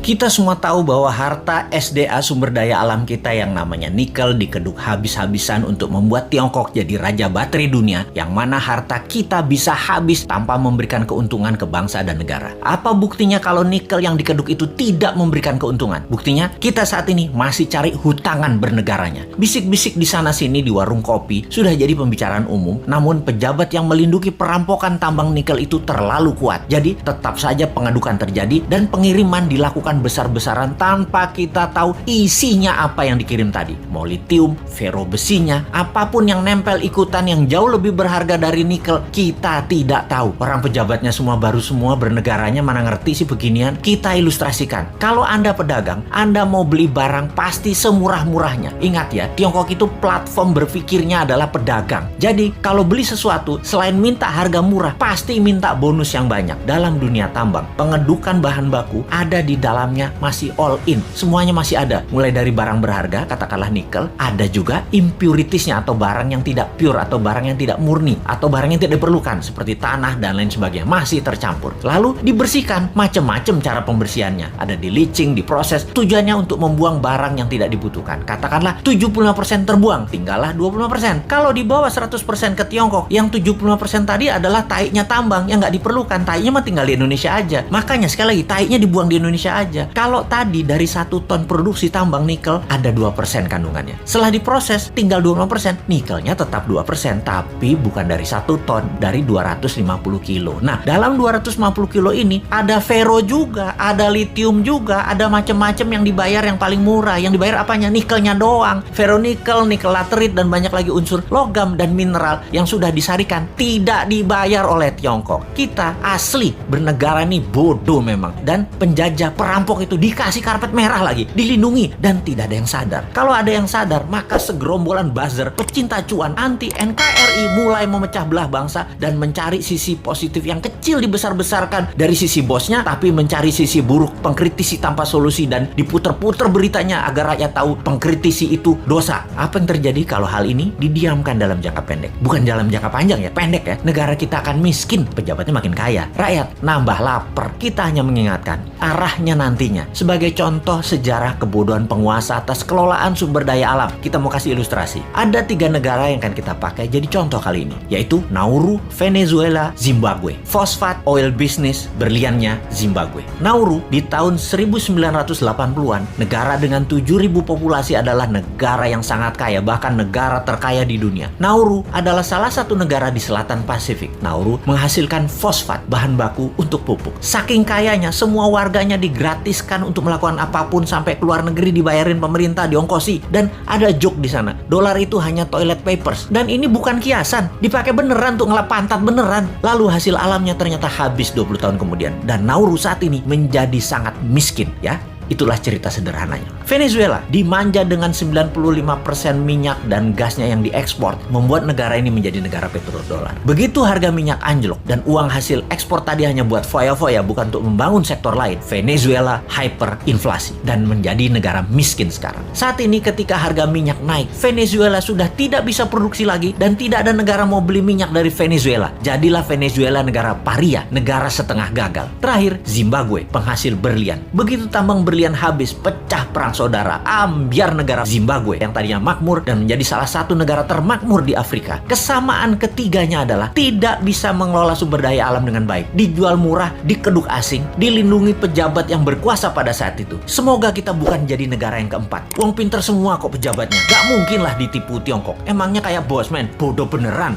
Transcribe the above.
Kita semua tahu bahwa harta SDA sumber daya alam kita yang namanya nikel dikeduk habis-habisan untuk membuat Tiongkok jadi raja baterai dunia, yang mana harta kita bisa habis tanpa memberikan keuntungan ke bangsa dan negara. Apa buktinya kalau nikel yang dikeduk itu tidak memberikan keuntungan? Buktinya kita saat ini masih cari hutangan bernegaranya. Bisik-bisik di sana-sini di warung kopi sudah jadi pembicaraan umum, namun pejabat yang melindungi perampokan tambang nikel itu terlalu kuat. Jadi tetap saja pengadukan terjadi dan pengiriman dilakukan besar-besaran tanpa kita tahu isinya apa yang dikirim tadi. Mau litium, fero besinya, apapun yang nempel ikutan yang jauh lebih berharga dari nikel, kita tidak tahu. Orang pejabatnya semua baru semua, bernegaranya mana ngerti sih beginian. Kita ilustrasikan. Kalau Anda pedagang, Anda mau beli barang pasti semurah-murahnya. Ingat ya, Tiongkok itu platform berpikirnya adalah pedagang. Jadi kalau beli sesuatu, selain minta harga murah, pasti minta bonus yang banyak. Dalam dunia tambang, pengedukan bahan baku ada di dalamnya masih all in. Semuanya masih ada. Mulai dari barang berharga, katakanlah nikel, ada juga impuritiesnya atau barang yang tidak pure atau barang yang tidak murni atau barang yang tidak diperlukan seperti tanah dan lain sebagainya. Masih tercampur. Lalu dibersihkan. Macam-macam cara pembersihannya. Ada di leaching, diproses. Tujuannya untuk membuang barang yang tidak dibutuhkan. Katakanlah 75% terbuang, tinggallah 25%. Kalau dibawa 100% ke Tiongkok, yang 75% tadi adalah taiknya tambang yang nggak diperlukan. Taiknya mah tinggal di Indonesia aja. Makanya sekali lagi, taiknya dibuang di Indonesia aja. Kalau tadi dari 1 ton produksi tambang nikel ada 2% kandungannya. Setelah diproses tinggal 25%, nikelnya tetap 2%, tapi bukan dari 1 ton, dari 250 kilo. Nah, dalam 250 kilo ini ada fero juga, ada litium juga, ada macam-macam yang dibayar yang paling murah. Yang dibayar apanya? Nikelnya doang. Feronikel, nikel laterit, dan banyak lagi unsur logam dan mineral yang sudah disarikan tidak dibayar oleh Tiongkok. Kita asli bernegara ini bodoh memang. Dan penjajah perampok itu dikasih karpet merah lagi, dilindungi, dan tidak ada yang sadar. Kalau ada yang sadar, maka segerombolan buzzer pecinta cuan anti NKRI mulai memecah belah bangsa dan mencari sisi positif yang kecil dibesar-besarkan dari sisi bosnya, tapi mencari sisi buruk, pengkritisi tanpa solusi, dan diputer-puter beritanya agar rakyat tahu pengkritisi itu dosa. Apa yang terjadi kalau hal ini didiamkan dalam jangka pendek? Bukan dalam jangka panjang ya, pendek ya. Negara kita akan miskin, pejabatnya makin kaya, rakyat nambah lapar. Kita hanya mengingatkan arahnya nantinya. Sebagai contoh sejarah kebodohan penguasa atas kelolaan sumber daya alam, kita mau kasih ilustrasi. Ada 3 negara yang akan kita pakai jadi contoh kali ini, yaitu Nauru, Venezuela, Zimbabwe. Fosfat, oil business, berliannya Zimbabwe. Nauru di tahun 1980-an, negara dengan 7.000 populasi adalah negara yang sangat kaya, bahkan negara terkaya di dunia. Nauru adalah salah satu negara di selatan Pasifik. Nauru menghasilkan fosfat, bahan baku untuk pupuk. Saking kayanya, semua warganya digratiskan untuk melakukan apapun, sampai keluar negeri dibayarin pemerintah, diongkosi. Dan ada joke di sana, dolar itu hanya toilet papers. Dan ini bukan kiasan, dipakai beneran untuk ngelap pantat beneran. Lalu hasil alamnya ternyata habis 20 tahun kemudian. Dan Nauru saat ini menjadi sangat miskin ya. Itulah cerita sederhananya. Venezuela dimanja dengan 95% minyak dan gasnya yang diekspor, membuat negara ini menjadi negara petrodolar. Begitu harga minyak anjlok dan uang hasil ekspor tadi hanya buat foya-foya, bukan untuk membangun sektor lain, Venezuela hyperinflasi dan menjadi negara miskin sekarang. Saat ini ketika harga minyak naik, Venezuela sudah tidak bisa produksi lagi dan tidak ada negara mau beli minyak dari Venezuela. Jadilah Venezuela negara paria, negara setengah gagal. Terakhir, Zimbabwe, penghasil berlian. Begitu tambang berlian habis, pecah perang saudara, ambyar negara Zimbabwe yang tadinya makmur dan menjadi salah satu negara termakmur di Afrika. Kesamaan ketiganya adalah tidak bisa mengelola sumber daya alam dengan baik, dijual murah, dikeduk asing, dilindungi pejabat yang berkuasa pada saat itu. Semoga kita bukan jadi negara yang keempat. Uang pinter semua kok pejabatnya, gak mungkin lah ditipu Tiongkok. Emangnya kayak bos men, bodoh beneran.